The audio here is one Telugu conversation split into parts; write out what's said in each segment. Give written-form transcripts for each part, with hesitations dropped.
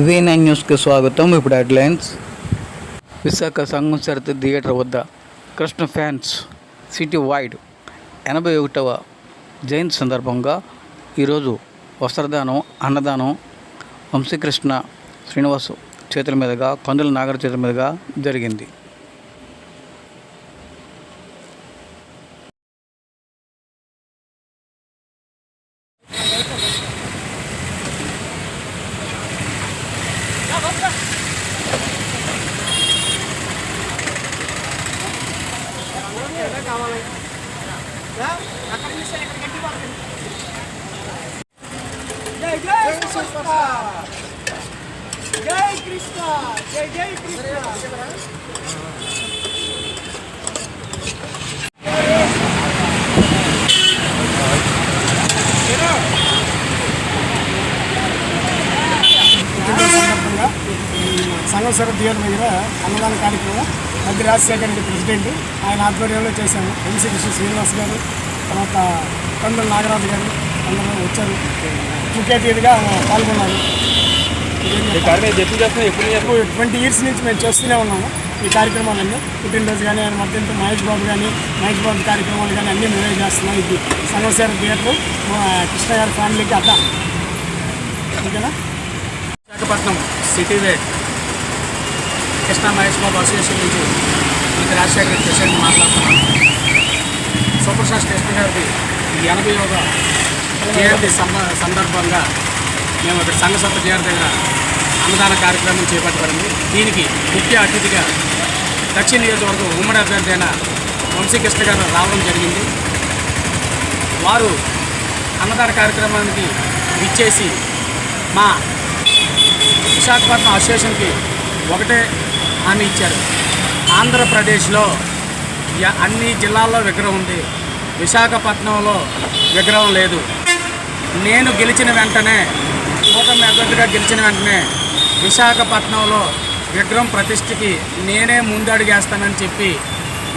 V9 న్యూస్కి స్వాగతం. ఇప్పుడు హెడ్లైన్స్. విశాఖ సంఘం సరిత థియేటర్ వద్ద కృష్ణ ఫ్యాన్స్ సిటీ వైడ్ 81వ జయంతి సందర్భంగా ఈరోజు వస్త్రదానం, అన్నదానం వంశీకృష్ణ శ్రీనివాస్ చేతుల మీదుగా, కందుల నాగర్ చేతుల మీదుగా జరిగింది. జై కృష్ణ, జై జై కృష్ణ. సందర్భంగా సంఘం సరిత థియేటర్ దగ్గర అన్నదాన కార్యక్రమం మధ్య రాజశేఖర్ రెడ్డి ప్రెసిడెంట్ ఆయన ఆధ్వర్యంలో చేశాము. వంశీకృష్ణ శ్రీనివాస్ గారు, తర్వాత కందుల నాగరాజు గారు అందరూ వచ్చారు, ముఖ్య అతిథిగా పాల్గొన్నారు. 20 years నుంచి మేము చేస్తూనే ఉన్నాము ఈ కార్యక్రమాలన్నీ. పుట్టినరోజు కానీ ఆయన మధ్యంతో మహేష్ బాబు కార్యక్రమాలు కానీ అన్నీ మేమే చేస్తున్నాం. ఇది సంఘం సరిత థియేటర్ కృష్ణ గారి ఫ్యామిలీకి అడ్డా. ఓకేనా? Visakhapatnam city Wade Krishna Mahesh Babu association నుంచి మనకి రాజశేఖర రెడ్డి ప్రెసిడెంట్ మాట్లాడుతున్నాను. సూపర్ స్టార్ కృష్ణ గారికి 80వ జయంతి సందర్భంగా మేము ఇక్కడ సంఘ సరిత థియేటర్ దగ్గర అన్నదాన కార్యక్రమం చేపట్టబడింది. దీనికి ముఖ్య అతిథిగా దక్షిణ నియోజకవర్గం ఉమ్మడి అభ్యర్థి అయిన వంశీకృష్ణ గారు రావడం జరిగింది. వారు అన్నదాన కార్యక్రమానికి ఇచ్చేసి మా విశాఖపట్నం అసోసియేషన్కి ఒకటే హామీ ఇచ్చారు. ఆంధ్రప్రదేశ్లో అన్ని జిల్లాల్లో విగ్రహం ఉంది, విశాఖపట్నంలో విగ్రహం లేదు. నేను గెలిచిన వెంటనే, కూటమి అభ్యర్థిగా గెలిచిన వెంటనే విశాఖపట్నంలో విగ్రహం ప్రతిష్ఠకి నేనే ముందడుగేస్తానని చెప్పి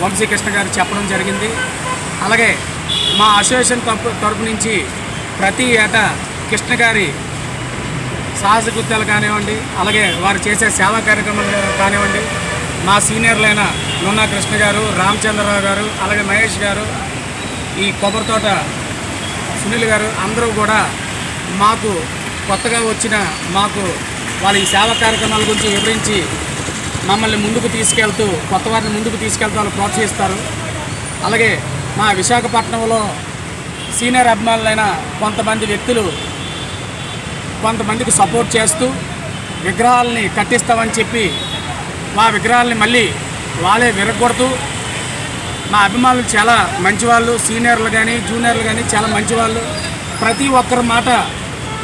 వంశీకృష్ణ గారు చెప్పడం జరిగింది. అలాగే మా అసోసియేషన్ తరపు నుంచి ప్రతి ఏటా కృష్ణ గారి సాహసకృత్యాలు కానివ్వండి, అలాగే వారు చేసే సేవా కార్యక్రమాలు కానివ్వండి, మా సీనియర్లైన నున్నా కృష్ణ గారు, రామచంద్రరావు గారు, అలాగే మహేష్ గారు, ఈ కొబ్బరితోట సునీల్ గారు అందరూ కూడా మాకు కొత్తగా వచ్చిన వాళ్ళ ఈ సేవా కార్యక్రమాల గురించి వివరించి మమ్మల్ని ముందుకు తీసుకెళ్తూ, కొత్త వారిని ముందుకు తీసుకెళ్తూ వాళ్ళు ప్రోత్సహిస్తారు. అలాగే మా విశాఖపట్నంలో సీనియర్ అభిమానులైన కొంతమంది వ్యక్తులు కొంతమందికి సపోర్ట్ చేస్తూ విగ్రహాలని కట్టిస్తామని చెప్పి మా విగ్రహాలని మళ్ళీ వాళ్ళే విరగొడుతూ, మా అభిమానులు చాలా మంచివాళ్ళు, సీనియర్లు కానీ జూనియర్లు కానీ చాలా మంచివాళ్ళు. ప్రతి ఒక్కరి మాట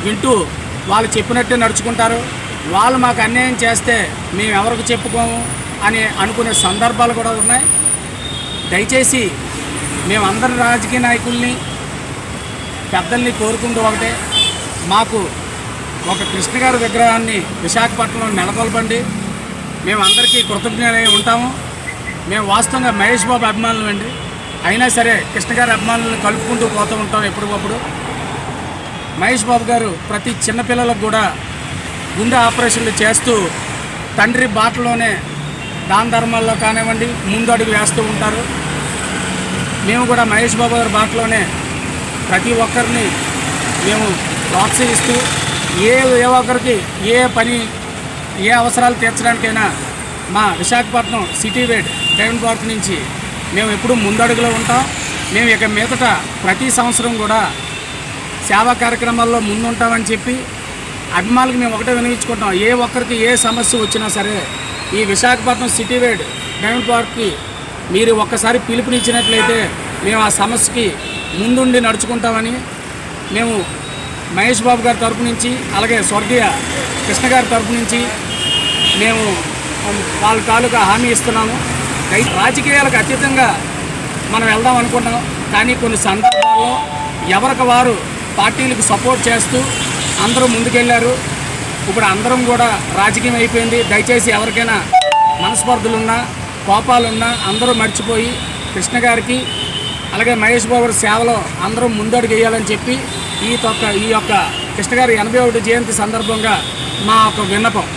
వింటూ వాళ్ళు చెప్పినట్టే నడుచుకుంటారు. వాళ్ళు మాకు అన్యాయం చేస్తే మేము ఎవరికి చెప్పుకోము అని అనుకునే సందర్భాలు కూడా ఉన్నాయి. దయచేసి మేము అందరి రాజకీయ నాయకుల్ని, పెద్దల్ని కోరుకుంటూ ఒకటే, మాకు ఒక కృష్ణ గారి విగ్రహాన్ని విశాఖపట్నంలో నెలకొల్పండి. మేము అందరికీ కృతజ్ఞులై ఉంటాము. మేము వాస్తవంగా మహేష్ బాబు అభిమానులు అండి, అయినా సరే కృష్ణ గారి అభిమానులను కలుపుకుంటూ పోతూ ఉంటాం ఎప్పటికప్పుడు. మహేష్ బాబు గారు ప్రతి చిన్నపిల్లలకు కూడా గుండె ఆపరేషన్లు చేస్తూ తండ్రి బాటలోనే దాన ధర్మాల్లో కానివ్వండి ముందు అడుగు వేస్తూ ఉంటారు. మేము కూడా మహేష్ బాబు గారి బాటలోనే ప్రతి ఒక్కరిని మేము ప్రోత్సహిస్తూ ఏ ఒక్కరికి ఏ పని, ఏ అవసరాలు తీర్చడానికైనా మా విశాఖపట్నం సిటీ వేడ్ టైమ్ పార్క్ నుంచి మేము ఎప్పుడూ ముందడుగులో ఉంటాం. మేము ఇక మీదట ప్రతి సంవత్సరం కూడా సేవా కార్యక్రమాల్లో ముందుంటామని చెప్పి అభిమానులకు మేము ఒకటే వినియోగించుకుంటాం. ఏ ఒక్కరికి ఏ సమస్య వచ్చినా సరే ఈ విశాఖపట్నం సిటీ వేడ్ డైమండ్ పార్క్కి మీరు ఒక్కసారి పిలుపునిచ్చినట్లయితే మేము ఆ సమస్యకి ముందుండి నడుచుకుంటామని మేము మహేష్ బాబు గారి తరపు నుంచి, అలాగే స్వర్గీయ కృష్ణ గారి తరపు నుంచి మేము వాళ్ళ తాలూకా హామీ ఇస్తున్నాము. రాజకీయాలకు అతీతంగా మనం వెళ్దాం అనుకుంటాం, కానీ కొన్ని సందర్భాల్లో ఎవరికి వారు పార్టీలకు సపోర్ట్ చేస్తూ అందరూ ముందుకెళ్ళారు. ఇప్పుడు అందరం కూడా రాజకీయం అయిపోయింది. దయచేసి ఎవరికైనా మనస్పర్ధలున్నా, కోపాలున్నా అందరూ మర్చిపోయి కృష్ణ గారికి, అలాగే మహేష్ బాబు సేవలో అందరూ ముందడుగు వేయాలని చెప్పి ఈ యొక్క కృష్ణ గారి 81 జయంతి సందర్భంగా మా ఒక విన్నపం.